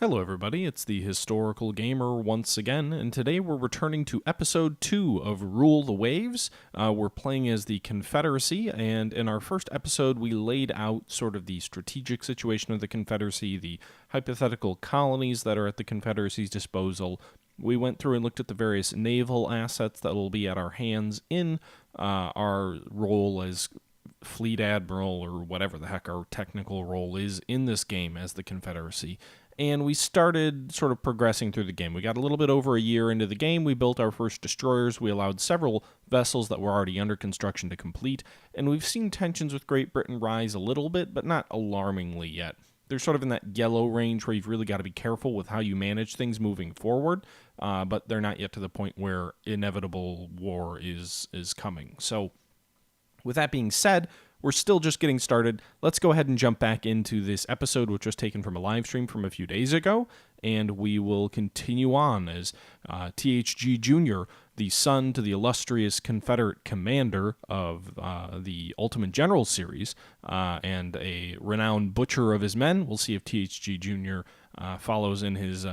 Hello everybody, it's the Historical Gamer once again, and today we're returning to episode 2 of Rule the Waves. We're playing as the Confederacy, and in our first episode we laid out sort of the strategic situation of the Confederacy, the hypothetical colonies that are at the Confederacy's disposal. We went through and looked at the various naval assets that will be at our hands in our role as fleet admiral, or whatever the heck our technical role is in this game as the Confederacy. And we started sort of progressing through the game. We got a little bit over a year into the game. We built our first destroyers. We allowed several vessels that were already under construction to complete. And we've seen tensions with Great Britain rise a little bit, but not alarmingly yet. They're sort of in that yellow range where you've really got to be careful with how you manage things moving forward. But they're not yet to the point where inevitable war is coming. So with that being said, we're still just getting started. Let's go ahead and jump back into this episode, which was taken from a live stream from a few days ago, and we will continue on as THG Jr., the son to the illustrious Confederate commander of the Ultimate General series, and a renowned butcher of his men. We'll see if THG Jr. Follows in his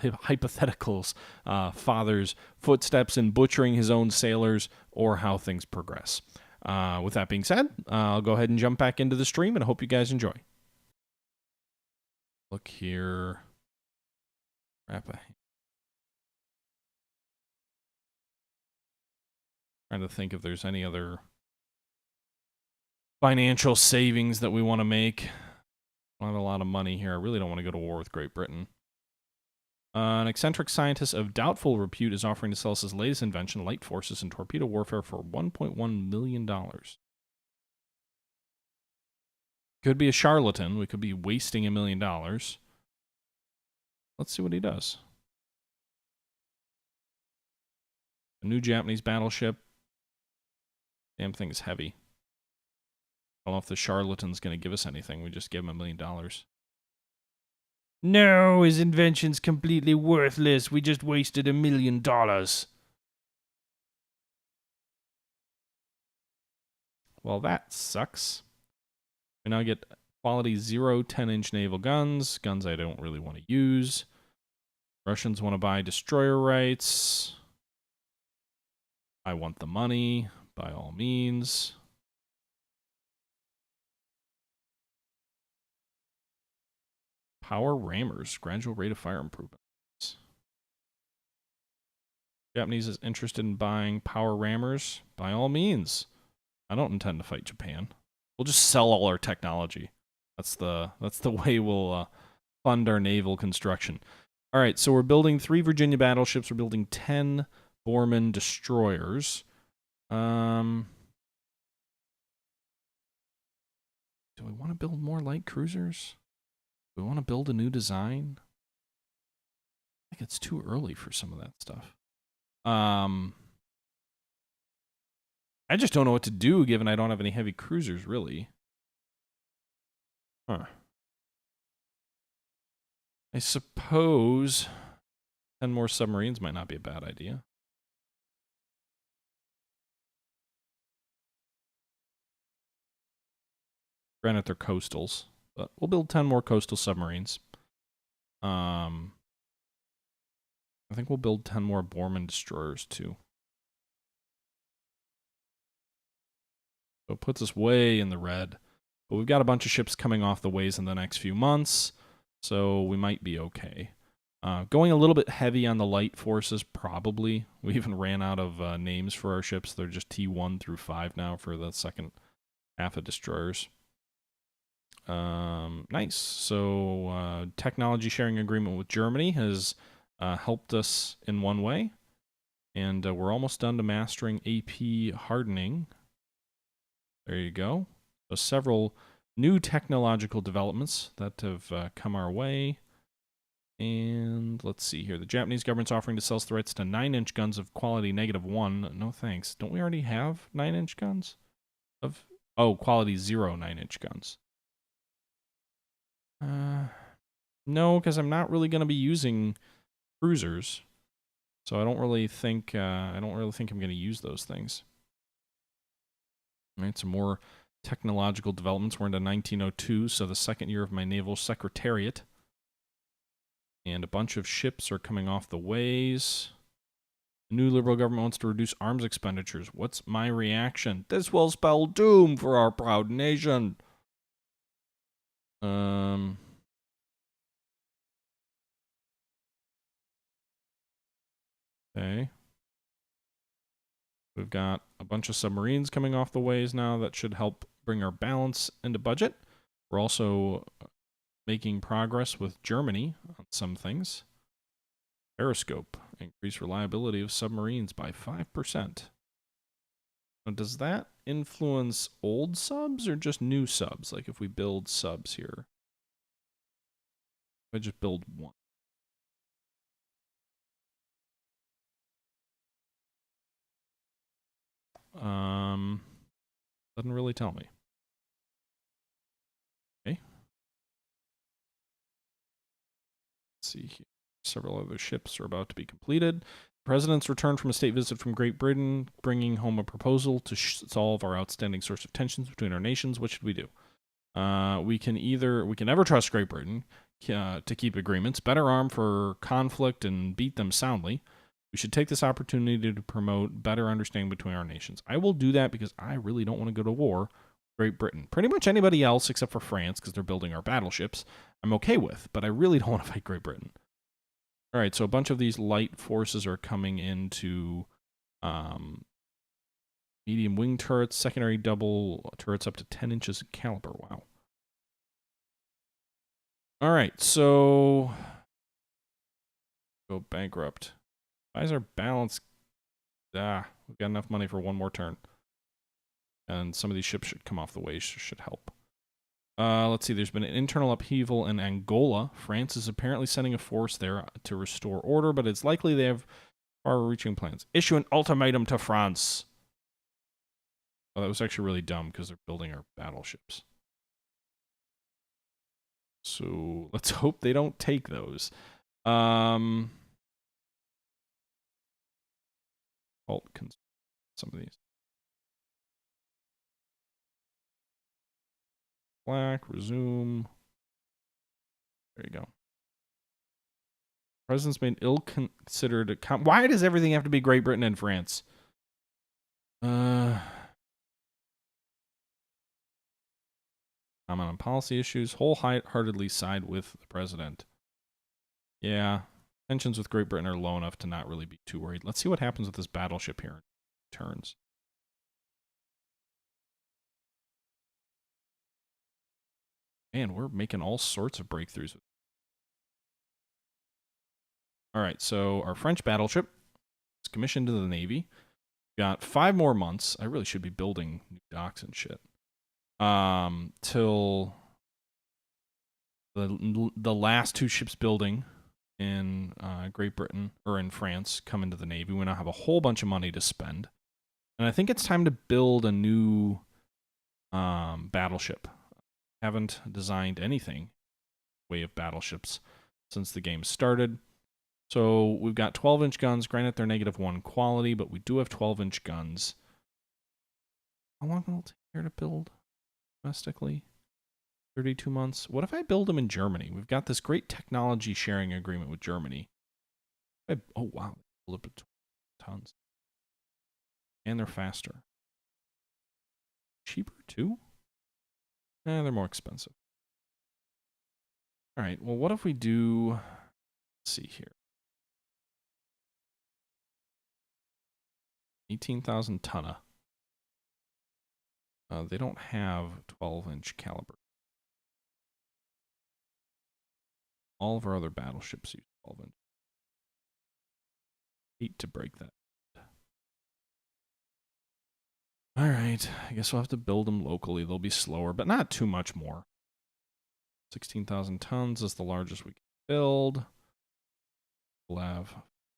hypothetical's father's footsteps in butchering his own sailors, or how things progress. With that being said, I'll go ahead and jump back into the stream, and I hope you guys enjoy. Look here. Trying to think if there's any other financial savings that we want to make. Not a lot of money here. I really don't want to go to war with Great Britain. An eccentric scientist of doubtful repute is offering to sell us his latest invention, light forces and torpedo warfare, for $1.1 million. Could be a charlatan. We could be wasting $1 million. Let's see what he does. A new Japanese battleship. Damn thing is heavy. I don't know if the charlatan's going to give us anything. We just give him $1 million. No, his invention's completely worthless. We just wasted $1 million. Well, that sucks. We now get quality 0 10-inch naval guns. Guns I don't really want to use. Russians want to buy destroyer rights. I want the money, by all means. Power rammers, gradual rate of fire improvements. Japanese is interested in buying power rammers. By all means. I don't intend to fight Japan. We'll just sell all our technology. That's the way we'll fund our naval construction. All right, so we're building 3 Virginia battleships. We're building 10 Borman destroyers. Do we want to build more light cruisers? We want to build a new design. I think it's too early for some of that stuff. I just don't know what to do, given I don't have any heavy cruisers, really. Huh. I suppose 10 more submarines might not be a bad idea. Granted, they're coastals. But we'll build 10 more coastal submarines. I think we'll build 10 more Borman destroyers, too. So it puts us way in the red. But we've got a bunch of ships coming off the ways in the next few months, so we might be okay. Going a little bit heavy on the light forces, probably. We even ran out of names for our ships. They're just T1 through 5 now for the second half of destroyers. Nice. So, technology sharing agreement with Germany has helped us in one way. And we're almost done to mastering AP hardening. There you go. So several new technological developments that have come our way. And let's see here. The Japanese government's offering to sell us the rights to 9-inch guns of quality -1. No thanks. Don't we already have 9-inch guns? Quality 0 9-inch guns. No, because I'm not really going to be using cruisers, so I don't really think I'm going to use those things. All right, some more technological developments. We're into 1902, so the second year of my naval secretariat. And a bunch of ships are coming off the ways. The new Liberal government wants to reduce arms expenditures. What's my reaction? This will spell doom for our proud nation. Okay. We've got a bunch of submarines coming off the ways now that should help bring our balance into budget. We're also making progress with Germany on some things. Periscope, increase reliability of submarines by 5%. Now, does that influence old subs or just new subs? Like if we build subs here. If I just build one. Doesn't really tell me. Okay. Let's see here. Several other ships are about to be completed. The president's returned from a state visit from Great Britain, bringing home a proposal to solve our outstanding source of tensions between our nations. What should we do? We can never trust Great Britain to keep agreements, better arm for conflict and beat them soundly. We should take this opportunity to promote better understanding between our nations. I will do that because I really don't want to go to war with Great Britain. Pretty much anybody else except for France, because they're building our battleships, I'm okay with, but I really don't want to fight Great Britain. All right, so a bunch of these light forces are coming into medium wing turrets, secondary double turrets up to 10 inches in caliber. Wow. All right, so go bankrupt. Why is our balance? We've got enough money for one more turn. And some of these ships should come off the way, should help. Let's see, there's been an internal upheaval in Angola. France is apparently sending a force there to restore order, but it's likely they have far-reaching plans. Issue an ultimatum to France. Oh, that was actually really dumb because they're building our battleships. So let's hope they don't take those. Some of these. Black, resume. There you go. President's made ill-considered. Why does everything have to be Great Britain and France? Comment on policy issues. Wholeheartedly side with the president. Yeah. Tensions with Great Britain are low enough to not really be too worried. Let's see what happens with this battleship here in turns. Man, we're making all sorts of breakthroughs. All right, so our French battleship is commissioned to the Navy. Got 5 more months. I really should be building new docks and shit. Till the last 2 ships building in Great Britain or in France come into the Navy. We now have a whole bunch of money to spend. And I think it's time to build a new battleship. Haven't designed anything way of battleships since the game started. So we've got 12-inch guns. Granted, they're -1 quality, but we do have 12-inch guns. How long will it take here to build domestically? 32 months. What if I build them in Germany? We've got this great technology sharing agreement with Germany. Oh, wow. Build up to 20 tons. And they're faster. Cheaper, too? They're more expensive. All right, well, what if we do... Let's see here. 18,000 tonner. They don't have 12-inch caliber. All of our other battleships use 12-inch. Hate to break that. All right, I guess we'll have to build them locally. They'll be slower, but not too much more. 16,000 tons is the largest we can build. We'll have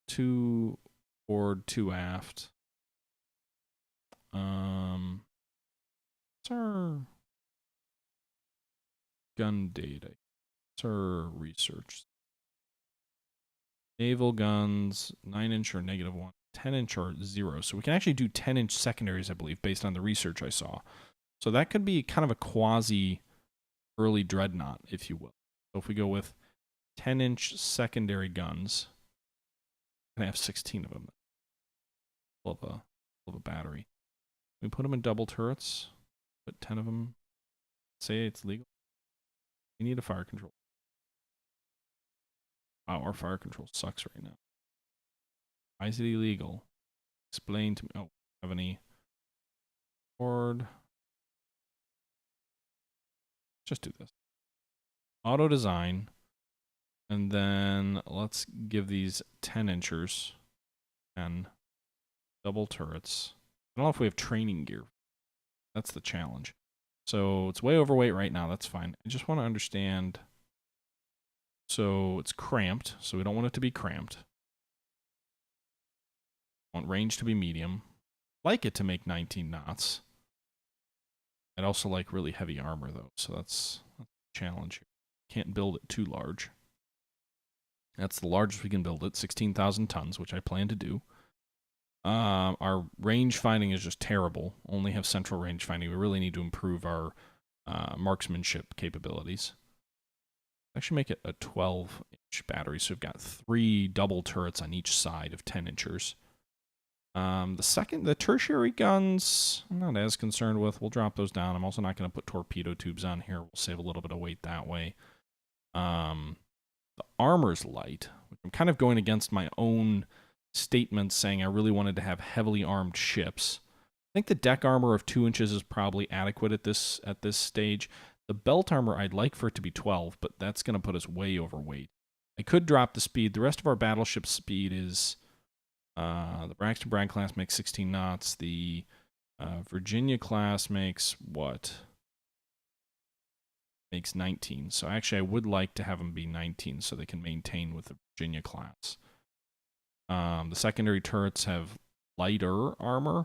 2 forward, 2 aft. What's our gun data? What's our research? Naval guns, 9-inch or -1, 10-inch or 0. So we can actually do 10-inch secondaries, I believe, based on the research I saw. So that could be kind of a quasi early dreadnought, if you will. So if we go with 10-inch secondary guns. I have 16 of them. Full of a battery. We put them in double turrets. Put 10 of them. Say it's legal. We need a fire control. Wow, our fire control sucks right now. Why is it illegal? Explain to me. Oh, have any board? Just do this. Auto design. And then let's give these 10-inchers and double turrets. I don't know if we have training gear. That's the challenge. So it's way overweight right now. That's fine. I just want to understand. So it's cramped. So we don't want it to be cramped. I want range to be medium. Like it to make 19 knots. I'd also like really heavy armor though. So that's a challenge. Can't build it too large. That's the largest we can build it, 16,000 tons, which I plan to do. Our range finding is just terrible. Only have central range finding. We really need to improve our marksmanship capabilities. Actually make it a 12-inch battery, so we've got 3 double turrets on each side of 10-inchers. The tertiary guns, I'm not as concerned with. We'll drop those down. I'm also not going to put torpedo tubes on here. We'll save a little bit of weight that way. The armor's light, which I'm kind of going against my own statements saying I really wanted to have heavily armed ships. I think the deck armor of 2 inches is probably adequate at this stage. The belt armor, I'd like for it to be 12, but that's going to put us way overweight. I could drop the speed. The rest of our battleship speed is the Braxton Bragg class makes 16 knots. The Virginia class makes what? Makes 19. So actually, I would like to have them be 19 so they can maintain with the Virginia class. The secondary turrets have lighter armor.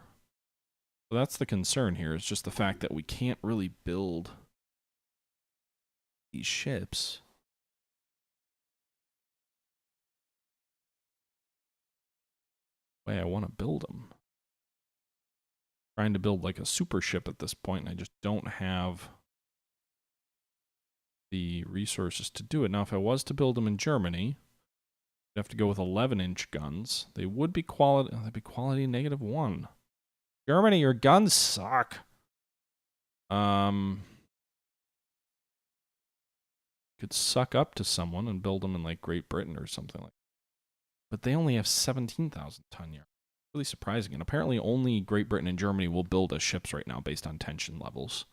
So that's the concern here. It's just the fact that we can't really build these ships. The way I want to build them. Trying to build like a super ship at this point, and I just don't have the resources to do it. Now, if I was to build them in Germany, I'd have to go with 11-inch guns. They would be quality. They'd be quality -1. Germany, your guns suck. Could suck up to someone and build them in like Great Britain or something like that. But they only have 17,000 ton yard. Really surprising. And apparently only Great Britain and Germany will build us ships right now based on tension levels.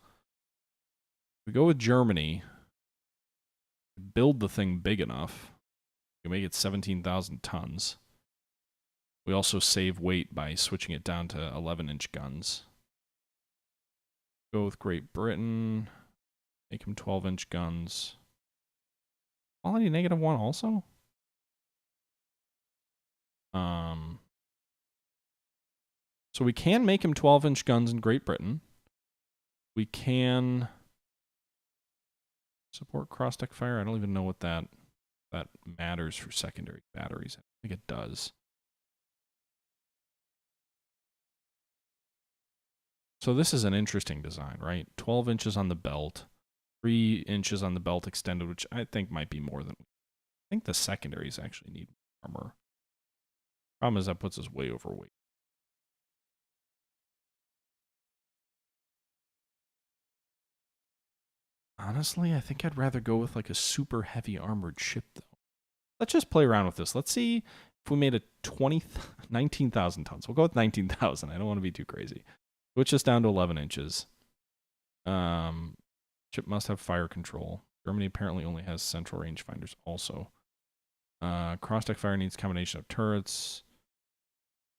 If we go with Germany, build the thing big enough, we make it 17,000 tons. We also save weight by switching it down to 11-inch guns. Go with Great Britain. Make them 12-inch guns. Quality -1 also? So we can make him 12-inch guns in Great Britain. We can support cross-deck fire. I don't even know what that matters for secondary batteries. I think it does. So this is an interesting design, right? 12 inches on the belt, 3 inches on the belt extended, which I think might be more than... I think the secondaries actually need armor. Problem is that puts us way overweight. Honestly, I think I'd rather go with like a super heavy armored ship, though. Let's just play around with this. Let's see if we made a 19,000 tons. We'll go with 19,000. I don't want to be too crazy. Switch this down to 11 inches. Ship must have fire control. Germany apparently only has central rangefinders also. Cross-deck fire needs combination of turrets.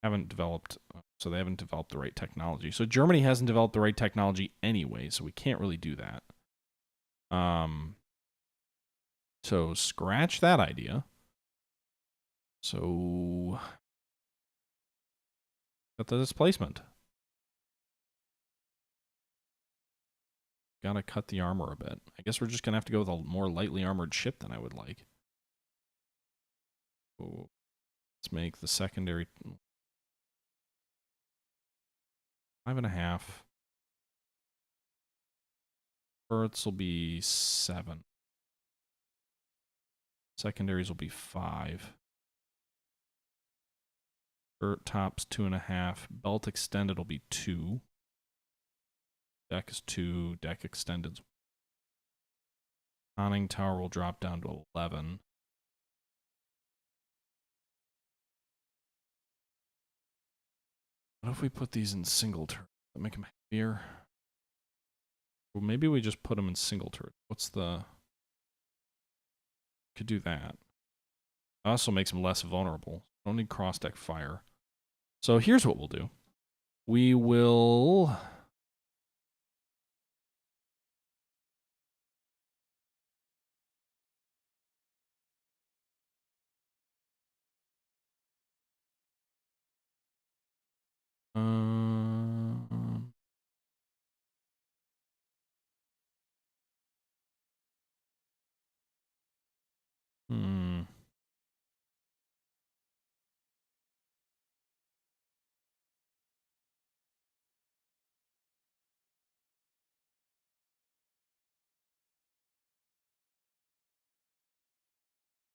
Haven't developed, so they haven't developed the right technology. So Germany hasn't developed the right technology anyway, so we can't really do that. So scratch that idea. So got the displacement. Gotta cut the armor a bit. I guess we're just gonna have to go with a more lightly armored ship than I would like. Oh, let's make the secondary 5.5. Turrets will be 7. Secondaries will be 5. Turret tops 2.5. Belt extended will be 2. Deck is 2. Deck extended. Conning tower will drop down to 11. What if we put these in single turret? That make them heavier? Well, maybe we just put them in single turret. What's the... Could do that. Also makes them less vulnerable. Don't need cross-deck fire. So here's what we'll do. We will...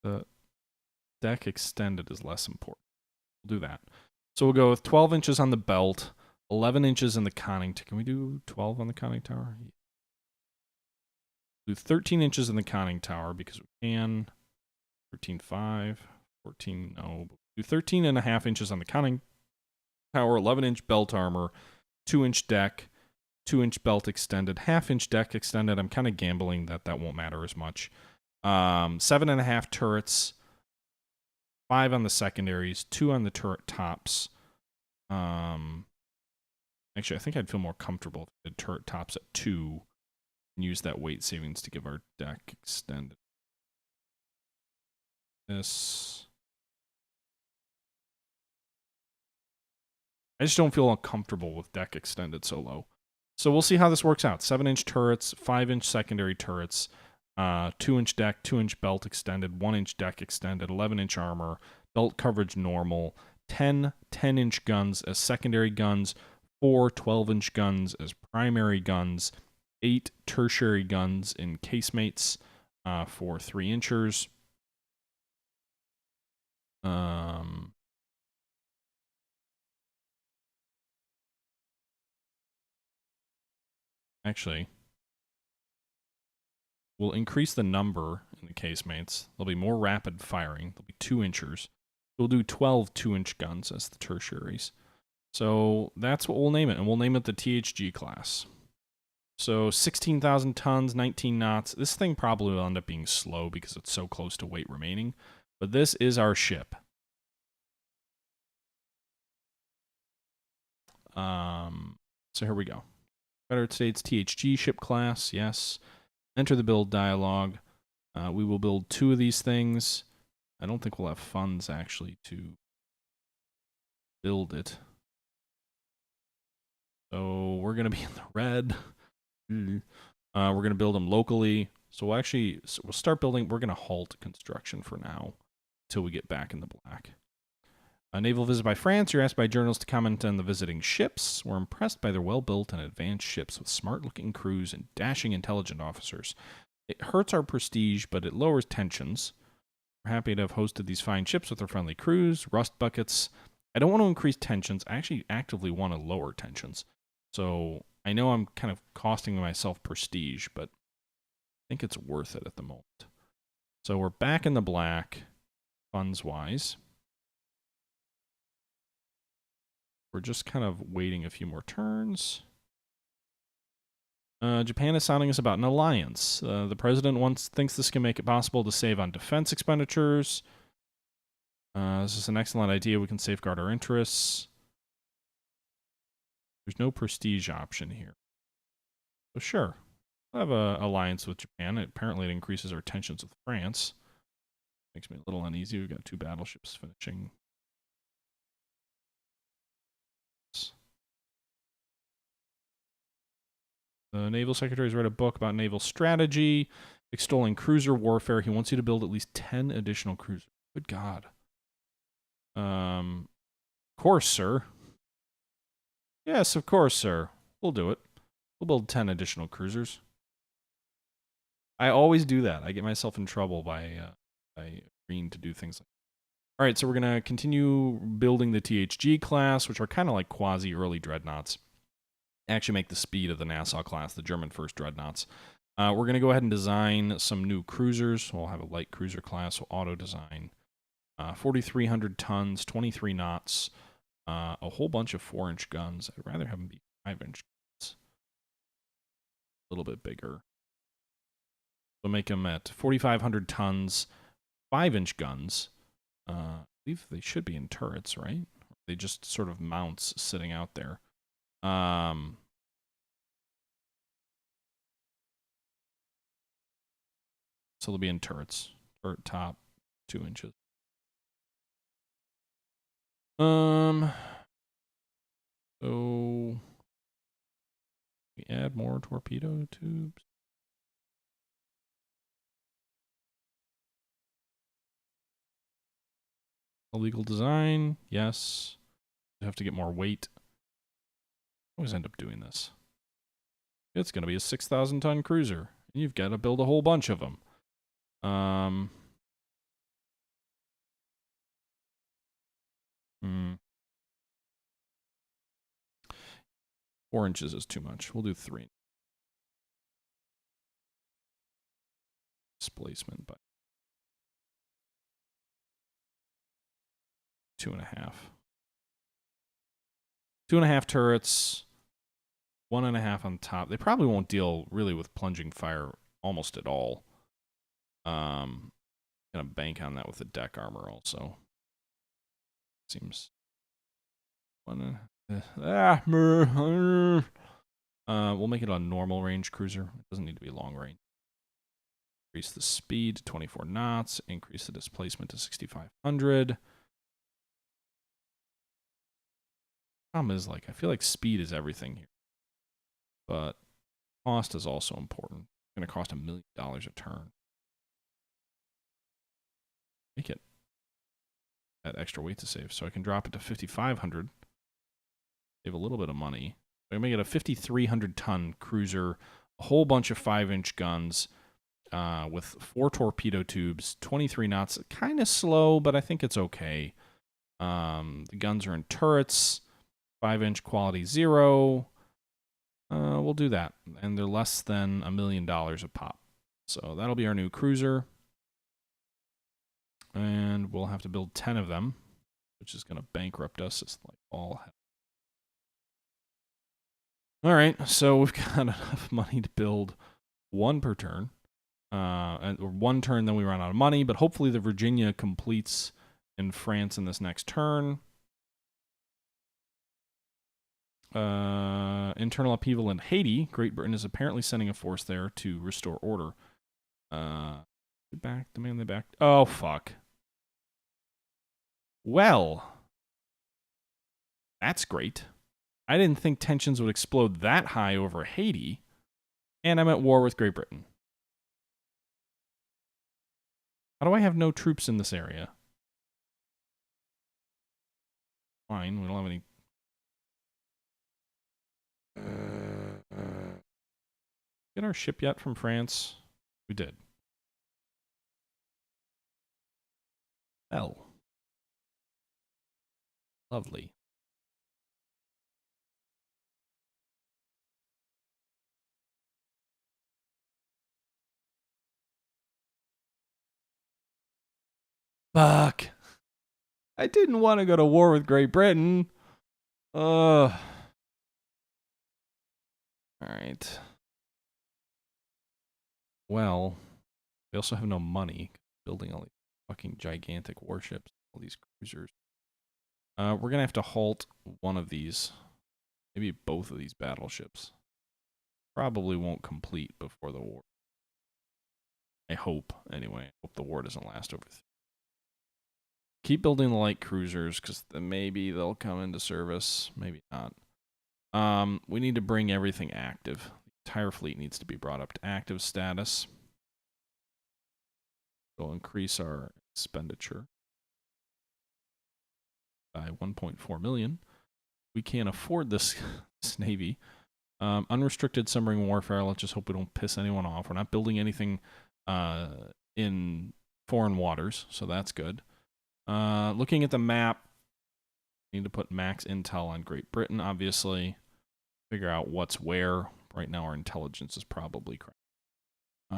The deck extended is less important. We'll do that. So we'll go with 12 inches on the belt, 11 inches in the conning tower. Can we do 12 on the conning tower? Do 13 inches in the conning tower because we can. 13.5, 14, no. Do 13.5 inches on the conning tower, 11-inch belt armor, 2-inch deck, 2-inch belt extended, half-inch deck extended. I'm kind of gambling that that won't matter as much. 7.5 turrets, 5 on the secondaries, 2 on the turret tops. Actually, I think I'd feel more comfortable if we did turret tops at 2 and use that weight savings to give our deck extended. This. I just don't feel uncomfortable with deck extended so low. So we'll see how this works out. 7-inch turrets, 5-inch secondary turrets, 2-inch deck, 2-inch belt extended, 1-inch deck extended, 11-inch armor, belt coverage normal, 10 10-inch guns as secondary guns, 4 12-inch guns as primary guns, 8 tertiary guns in casemates for 3-inchers. Actually, we'll increase the number in the casemates. There'll be more rapid firing. There'll be 2-inchers. We'll do 12 2-inch guns as the tertiaries. So that's what we'll name it, and we'll name it the THG class. So 16,000 tons, 19 knots. This thing probably will end up being slow because it's so close to weight remaining. But this is our ship. So here we go. Confederate States THG ship class, yes. Enter the build dialog. We will build 2 of these things. I don't think we'll have funds actually to build it. So we're going to be in the red. We're going to build them locally. So we'll start building. We're going to halt construction for now until we get back in the black. A naval visit by France. You're asked by journalists to comment on the visiting ships. We're impressed by their well-built and advanced ships with smart-looking crews and dashing intelligent officers. It hurts our prestige, but it lowers tensions. We're happy to have hosted these fine ships with their friendly crews, rust buckets. I don't want to increase tensions. I actually actively want to lower tensions. So I know I'm kind of costing myself prestige, but I think it's worth it at the moment. So we're back in the black, funds-wise. We're just kind of waiting a few more turns. Japan is sounding us about an alliance. The president thinks this can make it possible to save on defense expenditures. This is an excellent idea. We can safeguard our interests. There's no prestige option here. So sure, we'll have an alliance with Japan. Apparently it increases our tensions with France. Makes me a little uneasy. We've got 2 battleships finishing. The Naval Secretary has read a book about naval strategy, extolling cruiser warfare. He wants you to build at least 10 additional cruisers. Good God. Of course, sir. Yes, of course, sir. We'll do it. We'll build 10 additional cruisers. I always do that. I get myself in trouble by agreeing to do things like that. All right, so we're going to continue building the THG class, which are kind of like quasi-early dreadnoughts. Actually make the speed of the Nassau class, the German first dreadnoughts. We're going to go ahead and design some new cruisers. We'll have a light cruiser class, so auto-design. 4,300 tons, 23 knots, a whole bunch of 4-inch guns. I'd rather have them be 5-inch guns. A little bit bigger. So make them at 4,500 tons, 5-inch guns. I believe they should be in turrets, right? They just sort of mounts sitting out there. So they'll be in turrets. Turret top, 2 inches. So we add more torpedo tubes. Illegal design, yes. You have to get more weight. Always end up doing this. It's going to be a 6,000 ton cruiser. And you've got to build a whole bunch of them. 4 inches is too much. We'll do 3. Displacement by 2.5. 2.5 turrets. 1.5 on top. They probably won't deal really with plunging fire almost at all. Gonna bank on that with the deck armor also. Seems. We'll make it a normal range cruiser. It doesn't need to be long range. Increase the speed to 24 knots. Increase the displacement to 6,500. Problem is, like, I feel like speed is everything here. But cost is also important. It's going to cost $1 million a turn. Make it that extra weight to save. So I can drop it to 5,500. Save a little bit of money. So I make it a 5,300 ton cruiser. A whole bunch of 5-inch guns with 4 torpedo tubes. 23 knots. Kind of slow, but I think it's okay. The guns are in turrets. 5-inch quality 0. We'll do that. And they're less than $1 million a pop. So that'll be our new cruiser. And we'll have to build 10 of them, which is going to bankrupt us. It's like all hell. All right, so we've got enough money to build 1 per turn. Or 1 turn, then we run out of money. But hopefully the Virginia completes in France in this next turn. Internal upheaval in Haiti. Great Britain is apparently sending a force there to restore order. Demand they back. Oh, fuck. Well, that's great. I didn't think tensions would explode that high over Haiti, and I'm at war with Great Britain. How do I have no troops in this area? Fine, we don't have any. Get our ship yet from France? We did. Well. Lovely. Fuck. I didn't want to go to war with Great Britain. All right. Well, we also have no money building all these fucking gigantic warships, all these cruisers. We're going to have to halt one of these. Maybe both of these battleships. Probably won't complete before the war. I hope, anyway. I hope the war doesn't last over. Keep building the light cruisers, because maybe they'll come into service. Maybe not. We need to bring everything active. The entire fleet needs to be brought up to active status. We'll increase our expenditure by 1.4 million. We can't afford this Navy. Unrestricted submarine warfare. Let's just hope we don't piss anyone off. We're not building anything in foreign waters, so that's good. Looking at the map, need to put max intel on Great Britain, obviously. Figure out what's where. Right now our intelligence is probably crap.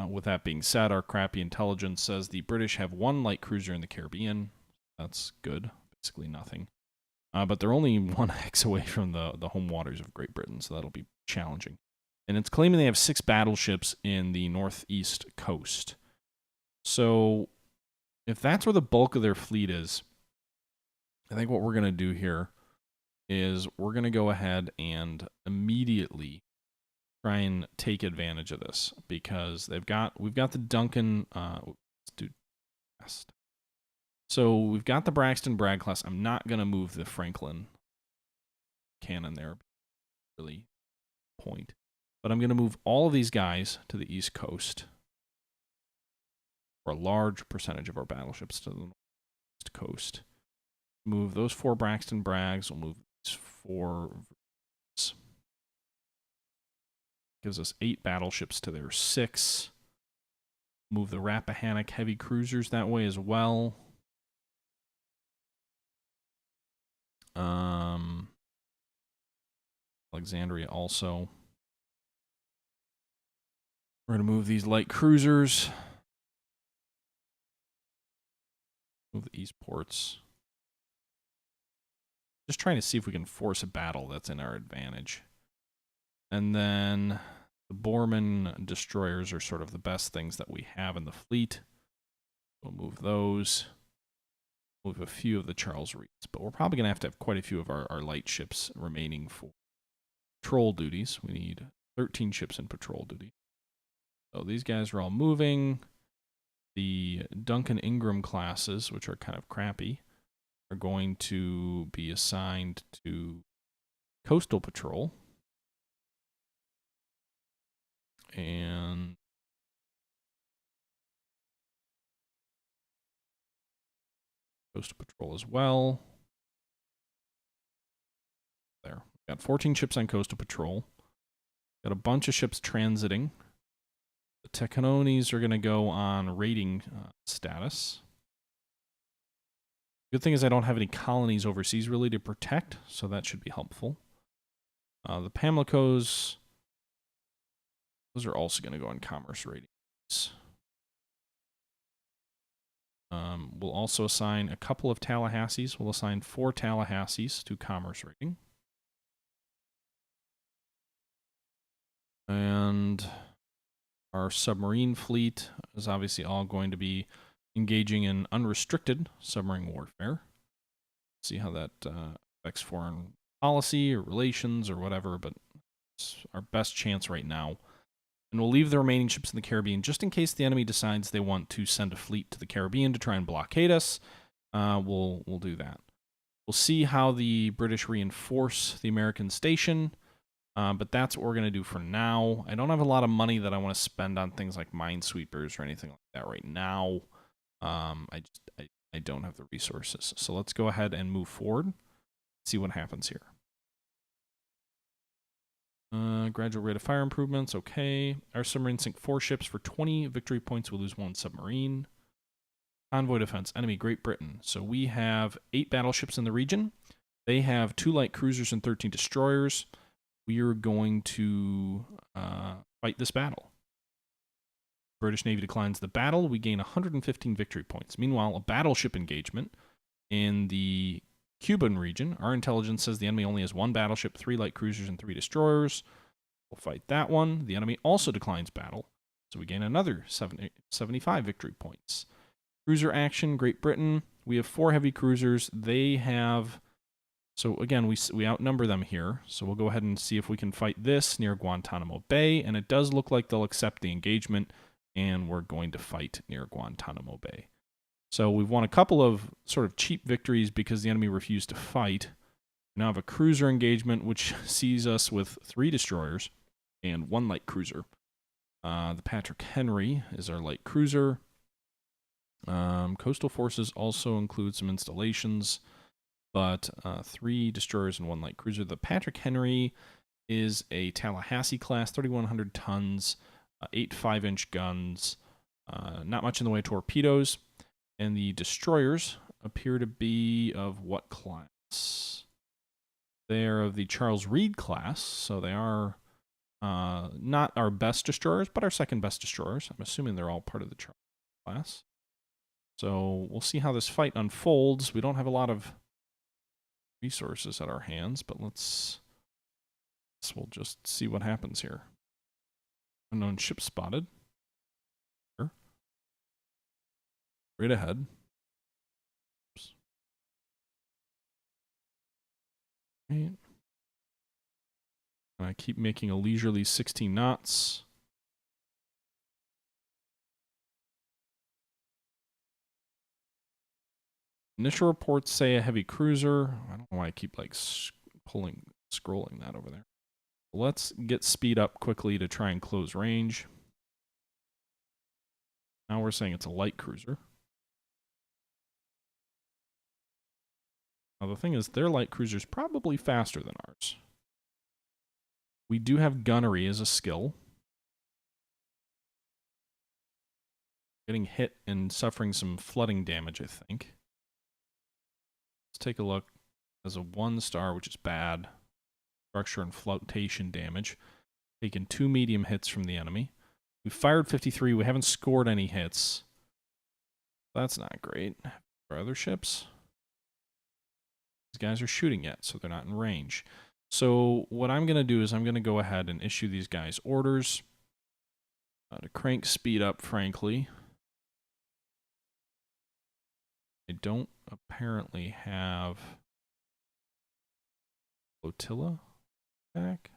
With that being said, our crappy intelligence says the British have 1 light cruiser in the Caribbean. That's good. Basically nothing. But they're only 1 X away from the home waters of Great Britain, so that'll be challenging. And it's claiming they have 6 battleships in the northeast coast. So if that's where the bulk of their fleet is, I think what we're going to do here is we're going to go ahead and immediately try and take advantage of this, because we've got the Duncan, let's do best. So we've got the Braxton Bragg class. I'm not going to move the Franklin cannon there, really point. But I'm going to move all of these guys to the east coast, or a large percentage of our battleships to the east coast. Move those 4 Braxton Braggs. We'll move these 4. Gives us 8 battleships to their 6. Move the Rappahannock heavy cruisers that way as well. Alexandria also. We're going to move these light cruisers. Move the east ports. Just trying to see if we can force a battle that's in our advantage. And then the Borman destroyers are sort of the best things that we have in the fleet. We'll move those. Move a few of the Charles Reeds. But we're probably going to have quite a few of our light ships remaining for patrol duties. We need 13 ships in patrol duty. So these guys are all moving. The Duncan Ingram classes, which are kind of crappy, are going to be assigned to coastal patrol. And coastal patrol as well. There. Got 14 ships on coastal patrol. Got a bunch of ships transiting. The Tecanones are going to go on raiding status. Good thing is I don't have any colonies overseas really to protect, so that should be helpful. The Pamlicos, those are also going to go on commerce ratings. We'll also assign a couple of Tallahassees. We'll assign 4 Tallahassees to commerce rating. And our submarine fleet is obviously all going to be engaging in unrestricted submarine warfare. See how that affects foreign policy or relations or whatever, but it's our best chance right now. And we'll leave the remaining ships in the Caribbean just in case the enemy decides they want to send a fleet to the Caribbean to try and blockade us. We'll do that. We'll see how the British reinforce the American station, but that's what we're going to do for now. I don't have a lot of money that I want to spend on things like minesweepers or anything like that right now. I don't have the resources. So let's go ahead and move forward, see what happens here. Gradual rate of fire improvements, okay. Our submarine sink 4 ships for 20 victory points. We'll lose 1 submarine. Convoy defense, enemy Great Britain. So we have 8 battleships in the region. They have 2 light cruisers and 13 destroyers. We are going to fight this battle. British Navy declines the battle. We gain 115 victory points. Meanwhile, a battleship engagement in the Cuban region. Our intelligence says the enemy only has 1 battleship, 3 light cruisers, and 3 destroyers. We'll fight that one. The enemy also declines battle, so we gain another 75 victory points. Cruiser action, Great Britain. We have 4 heavy cruisers. They have... So again, we outnumber them here, so we'll go ahead and see if we can fight this near Guantanamo Bay, and it does look like they'll accept the engagement, and we're going to fight near Guantanamo Bay. So we've won a couple of sort of cheap victories because the enemy refused to fight. We now have a cruiser engagement, which sees us with 3 destroyers and 1 light cruiser. The Patrick Henry is our light cruiser. Coastal forces also include some installations, but 3 destroyers and 1 light cruiser. The Patrick Henry is a Tallahassee class, 3,100 tons, 8 5-inch guns. Not much in the way of torpedoes. And the destroyers appear to be of what class? They are of the Charles Reed class, so they are not our best destroyers, but our second best destroyers. I'm assuming they're all part of the Charles class. So we'll see how this fight unfolds. We don't have a lot of resources at our hands, but we'll just see what happens here. Unknown ship spotted. Here. Right ahead. Oops. Right. I keep making a leisurely 16 knots. Initial reports say a heavy cruiser. I don't know why I keep like scrolling that over there. Let's get speed up quickly to try and close range. Now we're saying it's a light cruiser. Now the thing is, their light cruiser's probably faster than ours. We do have gunnery as a skill. Getting hit and suffering some flooding damage, I think. Let's take a look. As a 1-star, which is bad. Structure and flotation damage. Taken 2 medium hits from the enemy. We fired 53. We haven't scored any hits. That's not great. For other ships, these guys are shooting yet, so they're not in range. So what I'm going to do is I'm going to go ahead and issue these guys orders to crank speed up, frankly. I don't apparently have flotilla back.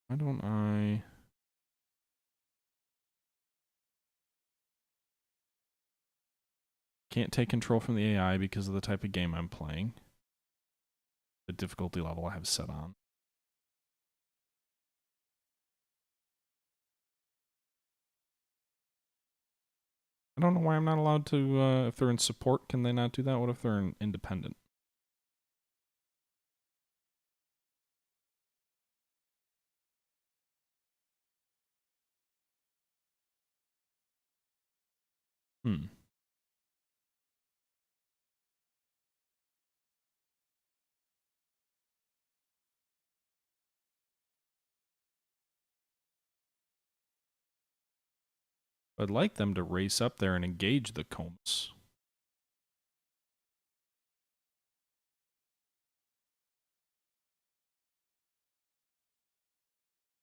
Why don't I... Can't take control from the AI because of the type of game I'm playing. The difficulty level I have set on. I don't know why I'm not allowed to, if they're in support, can they not do that? What if they're in independent? I'd like them to race up there and engage the Combs.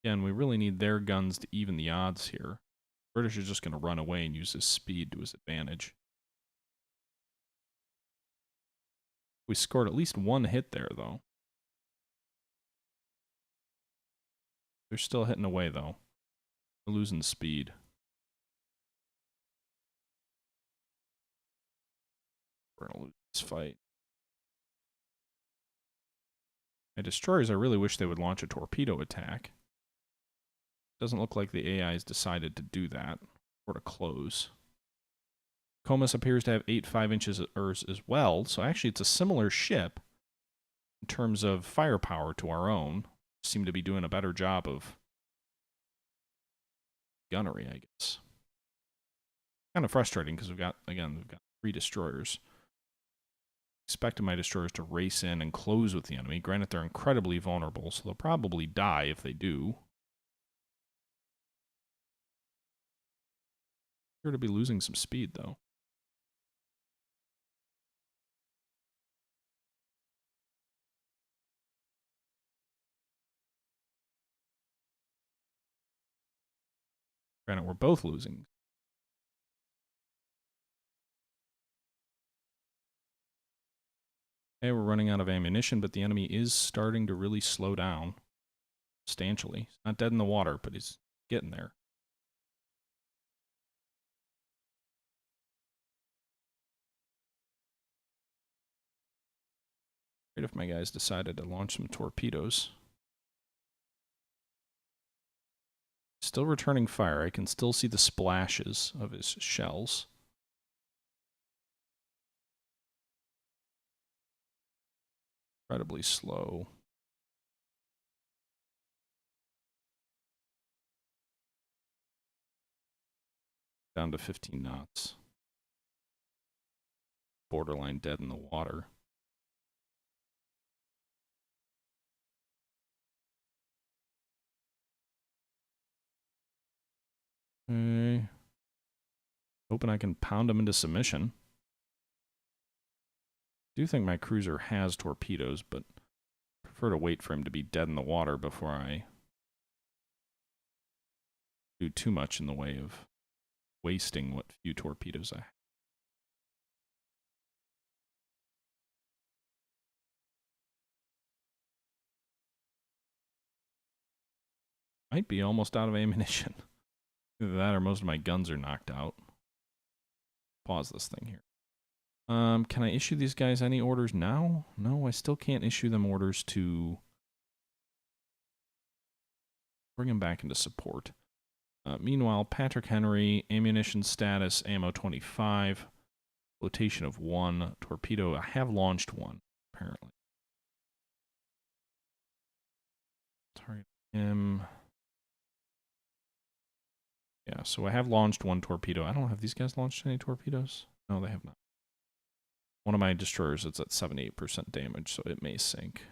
Again, we really need their guns to even the odds here. British is just going to run away and use his speed to his advantage. We scored at least 1 hit there, though. They're still hitting away, though. We're losing speed. We're going to lose this fight. My destroyers, I really wish they would launch a torpedo attack. Doesn't look like the AI has decided to do that, or to close. Comus appears to have 8 5-inches as well, so actually it's a similar ship in terms of firepower to our own. Seem to be doing a better job of gunnery, I guess. Kind of frustrating because we've got 3 destroyers. Expected my destroyers to race in and close with the enemy. Granted, they're incredibly vulnerable, so they'll probably die if they do. Appear to be losing some speed, though. Granted, we're both losing. Okay, we're running out of ammunition, but the enemy is starting to really slow down substantially. He's not dead in the water, but he's getting there. Great if my guys decided to launch some torpedoes. Still returning fire. I can still see the splashes of his shells. Incredibly slow. Down to 15 knots. Borderline dead in the water. Okay. Hoping I can pound him into submission. I do think my cruiser has torpedoes, but I prefer to wait for him to be dead in the water before I do too much in the way of wasting what few torpedoes I have. Might be almost out of ammunition. Either that or most of my guns are knocked out. Pause this thing here. Can I issue these guys any orders now? No, I still can't issue them orders to bring them back into support. Meanwhile, Patrick Henry, ammunition status, ammo 25, flotation of 1, torpedo. I have launched 1, apparently. Target him. Yeah, so I have launched 1 torpedo. I don't know, have these guys launched any torpedoes? No, they have not. One of my destroyers is at 78% damage, so it may sink.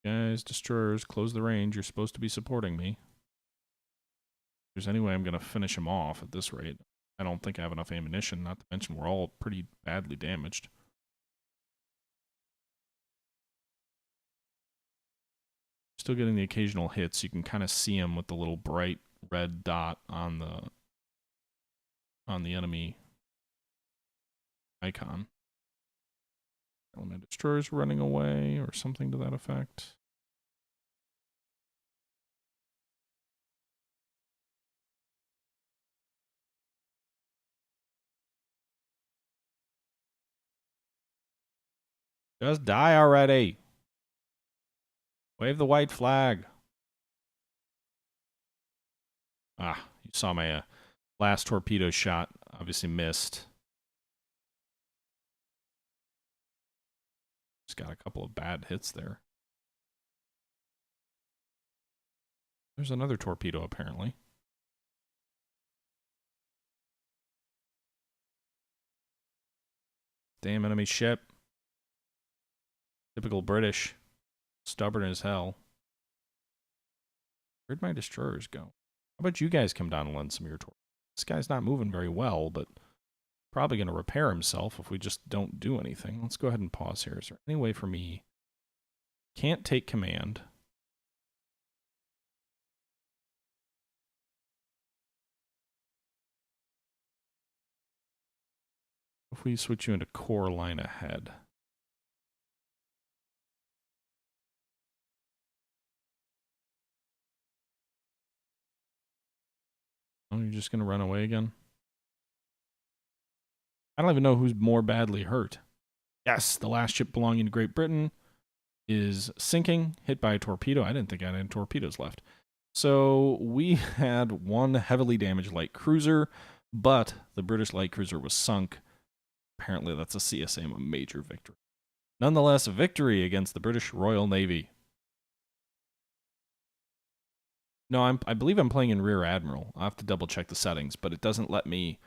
Guys, destroyers, close the range. You're supposed to be supporting me. If there's any way I'm going to finish him off at this rate. I don't think I have enough ammunition, not to mention we're all pretty badly damaged. Still getting the occasional hits. You can kind of see them with the little bright red dot on the enemy icon. Element destroyers running away or something to that effect. Just die already. Wave the white flag. Ah, you saw my last torpedo shot. Obviously missed. Just got a couple of bad hits there. There's another torpedo, apparently. Damn enemy ship. Typical British. Stubborn as hell. Where'd my destroyers go? How about you guys come down and lend some of your torpedoes? This guy's not moving very well, but probably going to repair himself if we just don't do anything. Let's go ahead and pause here. Is there any way for me? Can't take command. If we switch you into core line ahead. Oh, you're just going to run away again? I don't even know who's more badly hurt. Yes, the last ship belonging to Great Britain is sinking, hit by a torpedo. I didn't think I had any torpedoes left. So we had 1 heavily damaged light cruiser, but the British light cruiser was sunk. Apparently that's a CSA, a major victory. Nonetheless, a victory against the British Royal Navy. No, I believe I'm playing in Rear Admiral. I'll have to double check the settings, but it doesn't let me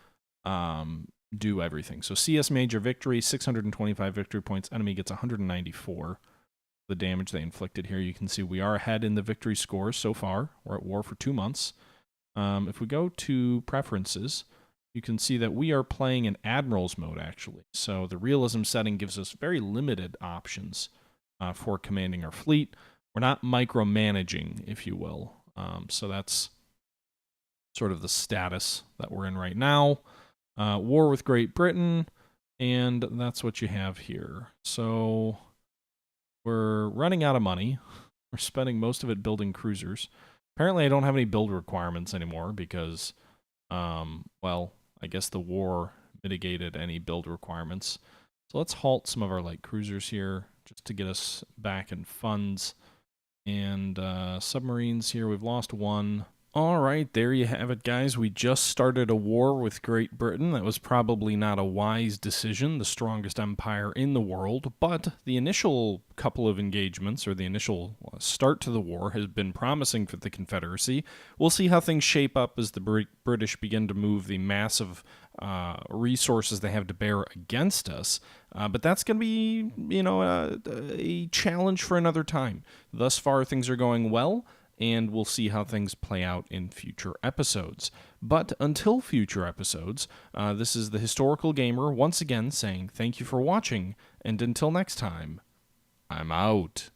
do everything. So CS Major Victory, 625 victory points. Enemy gets 194. The damage they inflicted here. You can see we are ahead in the victory scores so far. We're at war for 2 months. If we go to Preferences, you can see that we are playing in Admiral's mode, actually. So the realism setting gives us very limited options for commanding our fleet. We're not micromanaging, if you will. So that's sort of the status that we're in right now. War with Great Britain, and that's what you have here. So we're running out of money. We're spending most of it building cruisers. Apparently I don't have any build requirements anymore because, well, I guess the war mitigated any build requirements. So let's halt some of our light cruisers here just to get us back in funds. And submarines here, we've lost one. All right, there you have it, guys. We just started a war with Great Britain. That was probably not a wise decision, the strongest empire in the world, but the initial couple of engagements, or the initial start to the war, has been promising for the Confederacy. We'll see how things shape up as the British begin to move the massive resources they have to bear against us. But that's going to be, a challenge for another time. Thus far, things are going well, and we'll see how things play out in future episodes. But until future episodes, this is the Historical Gamer once again saying thank you for watching, and until next time, I'm out.